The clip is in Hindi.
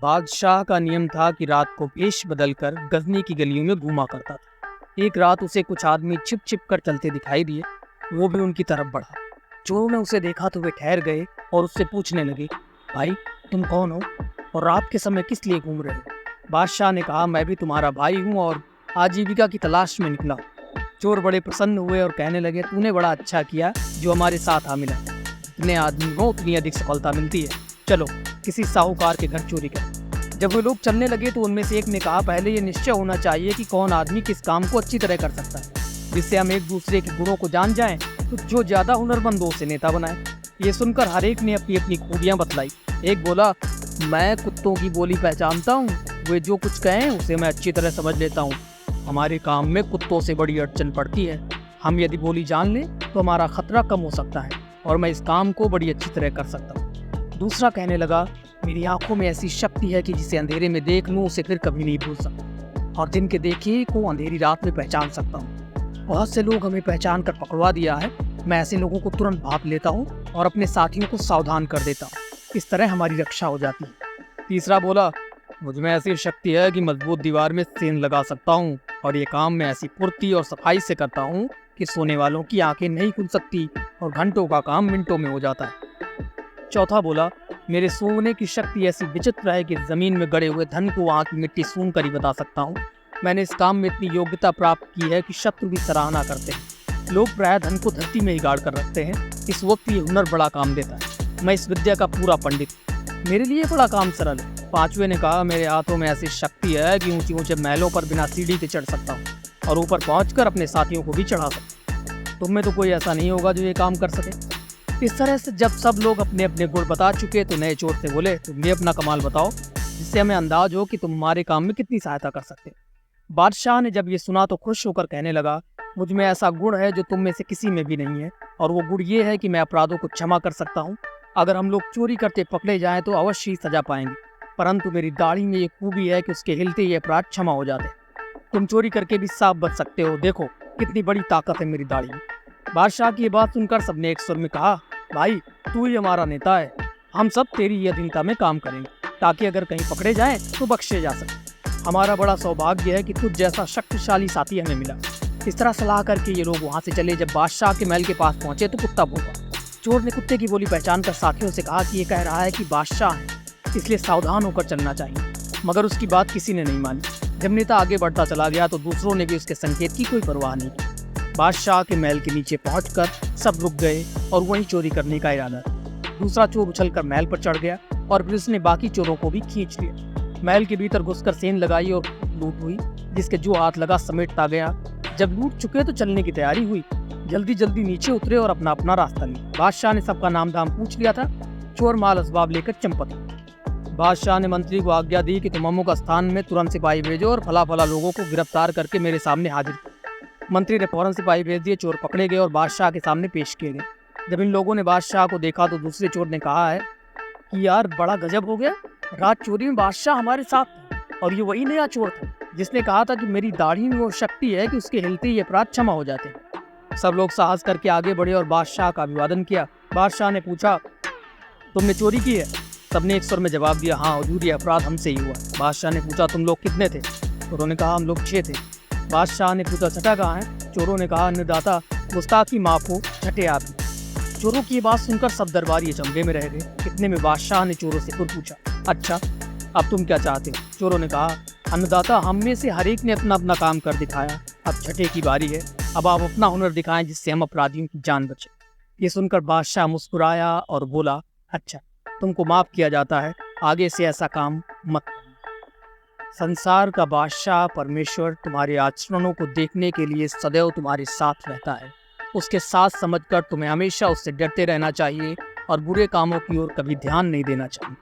बादशाह का नियम था कि रात को वेश बदलकर गजनी की गलियों में घूमा करता था। एक रात उसे कुछ आदमी छिप छिप कर चलते दिखाई दिए। वो भी उनकी तरफ बढ़ा। चोरों ने उसे देखा तो वे ठहर गए और उससे पूछने लगे, भाई तुम कौन हो और रात के समय किस लिए घूम रहे हो? बादशाह ने कहा, मैं भी तुम्हारा भाई हूँ और आजीविका की तलाश में निकला हूँ। चोर बड़े प्रसन्न हुए और कहने लगे, तूने बड़ा अच्छा किया जो हमारे साथ आ मिला। जितने आदमी हो उतनी अधिक सफलता मिलती है। चलो किसी साहूकार के घर चोरी करें। जब वे लोग चलने लगे तो उनमें से एक ने कहा, पहले ये निश्चय होना चाहिए कि कौन आदमी किस काम को अच्छी तरह कर सकता है, जिससे हम एक दूसरे के गुणों को जान जाएं, तो जो ज्यादा हुनरमंद हो उसे नेता बनाए। ये सुनकर हर एक ने अपनी अपनी खूबियां बतलाई। एक बोला, मैं कुत्तों की बोली पहचानता हूँ, वे जो कुछ कहें उसे मैं अच्छी तरह समझ लेता हूँ। हमारे काम में कुत्तों से बड़ी अड़चन पड़ती है। हम यदि बोली जान लें तो हमारा खतरा कम हो सकता है और मैं इस काम को बड़ी अच्छी तरह कर सकता हूँ। दूसरा कहने लगा, मेरी आंखों में ऐसी शक्ति है कि जिसे अंधेरे में देख लूं उसे फिर कभी नहीं भूल सकता, और दिन के देखे को अंधेरी रात में पहचान सकता हूँ। बहुत से लोग हमें पहचान कर पकड़वा दिया है। मैं ऐसे लोगों को तुरंत भाप लेता हूँ और अपने साथियों को सावधान कर देता हूँ। इस तरह हमारी रक्षा हो जाती है। तीसरा बोला, मुझ में ऐसी शक्ति है कि मजबूत दीवार में सेंध लगा सकता हूँ, और ये काम मैं ऐसी फुर्ती और सफाई से करता हूँ कि सोने वालों की आंखें नहीं खुल सकती और घंटों का काम मिनटों में हो जाता है। चौथा बोला, मेरे सूंघने की शक्ति ऐसी विचित्र है कि जमीन में गड़े हुए धन को वहां की मिट्टी सूंघ कर ही बता सकता हूँ। मैंने इस काम में इतनी योग्यता प्राप्त की है कि शत्रु भी सराहना करते हैं। लोग प्रायः धन को धरती में ही गाड़ कर रखते हैं। इस वक्त ये हुनर बड़ा काम देता है। मैं इस विद्या का पूरा पंडित हूँ। मेरे लिए बड़ा काम सरल है। पांचवें ने कहा, मेरे हाथों में ऐसी शक्ति है कि ऊंचे ऊंचे महलों पर बिना सीढ़ी के चढ़ सकता हूँ और ऊपर पहुंचकर अपने साथियों को भी चढ़ा सकता हूँ। तुम में तो कोई ऐसा नहीं होगा जो ये काम कर सके। इस तरह से जब सब लोग अपने अपने गुण बता चुके तो नए चोर से बोले, तुम भी अपना कमाल बताओ, जिससे हमें अंदाज हो कि तुम हमारे काम में कितनी सहायता कर सकते हो। बादशाह ने जब ये सुना तो खुश होकर कहने लगा, मुझ में ऐसा गुण है जो तुम में से किसी में भी नहीं है, और वो गुण ये है कि मैं अपराधों को क्षमा कर सकता हूँ। अगर हम लोग चोरी करते पकड़े जाएं तो अवश्य ही सजा पाएंगे, परंतु मेरी दाढ़ी में ये खूबी है कि उसके हिलते ये अपराध क्षमा हो जाते हैं। तुम चोरी करके भी साफ बच सकते हो। देखो कितनी बड़ी ताकत है मेरी दाढ़ी में। बादशाह की बात सुनकर सबने एक स्वर में कहा, भाई तू ही हमारा नेता है। हम सब तेरी ही अधीनता में काम करेंगे ताकि अगर कहीं पकड़े जाएं तो बख्शे जा सके। हमारा बड़ा सौभाग्य है कि तुझ जैसा शक्तिशाली साथी हमें मिला। इस तरह सलाह करके ये लोग वहां से चले। जब बादशाह के महल के पास पहुंचे तो कुत्ता भौंका। चोर ने कुत्ते की बोली पहचान कर साथियों से कहा कि ये कह रहा है कि बादशाह है, इसलिए सावधान होकर चलना चाहिए, मगर उसकी बात किसी ने नहीं मानी। जब नेता आगे बढ़ता चला गया तो दूसरों ने भी उसके संकेत की कोई परवाह नहीं की। बादशाह के महल के नीचे पहुंचकर सब रुक गए और वहीं चोरी करने का इरादा था। दूसरा चोर उछलकर महल पर चढ़ गया और फिर उसने बाकी चोरों को भी खींच लिया। महल के भीतर घुसकर सेंध लगाई और लूट हुई, जिसके जो हाथ लगा समेटता गया। जब लूट चुके तो चलने की तैयारी हुई। जल्दी जल्दी नीचे उतरे और अपना अपना रास्ता लिया। बादशाह ने सबका नाम धाम पूछ लिया था। चोर माल असबाब लेकर चंपत। बादशाह ने मंत्री को आज्ञा दी कि तुम अमुक स्थान में तुरंत सिपाही भेजो और फला फला लोगों को गिरफ्तार करके मेरे सामने हाजिर करो। मंत्री ने फौरन सिपाही भेज दिए। चोर पकड़े गए और बादशाह के सामने पेश किए गए। जब इन लोगों ने बादशाह को देखा तो दूसरे चोर ने कहा है कि यार बड़ा गजब हो गया, रात चोरी में बादशाह हमारे साथ था और ये वही नया चोर था जिसने कहा था कि मेरी दाढ़ी में वो शक्ति है कि उसके हिलते ही अपराध क्षमा हो जाते हैं। सब लोग साहस करके आगे बढ़े और बादशाह का अभिवादन किया। बादशाह ने पूछा, तुमने चोरी की है? सबने एक स्वर में जवाब दिया, हाँ हुजूर, ये अपराध हमसे ही हुआ। बादशाह ने पूछा, तुम लोग कितने थे? चोरों ने कहा, हम लोग 6 थे। बादशाह ने पूछा, छठा कहाँ है? चोरों ने कहा, निर्दाता गुस्ताखी माफ हो, छठे आप। चोरों की बात सुनकर सब दरबारी अचंभे में रह गए। इतने में बादशाह ने चोरों से फिर पूछा, अच्छा अब तुम क्या चाहते हो? चोरों ने कहा, अन्नदाता हम में से हर एक ने अपना अपना काम कर दिखाया, अब छठे की बारी है। अब आप अपना हुनर दिखाएं जिससे हम अपराधियों की जान बचे। ये सुनकर बादशाह मुस्कुराया और बोला, अच्छा तुमको माफ किया जाता है, आगे से ऐसा काम मत करना। संसार का बादशाह परमेश्वर तुम्हारे आचरणों को देखने के लिए सदैव तुम्हारे साथ रहता है। उसके साथ समझकर तुम्हें हमेशा उससे डरते रहना चाहिए और बुरे कामों की ओर कभी ध्यान नहीं देना चाहिए।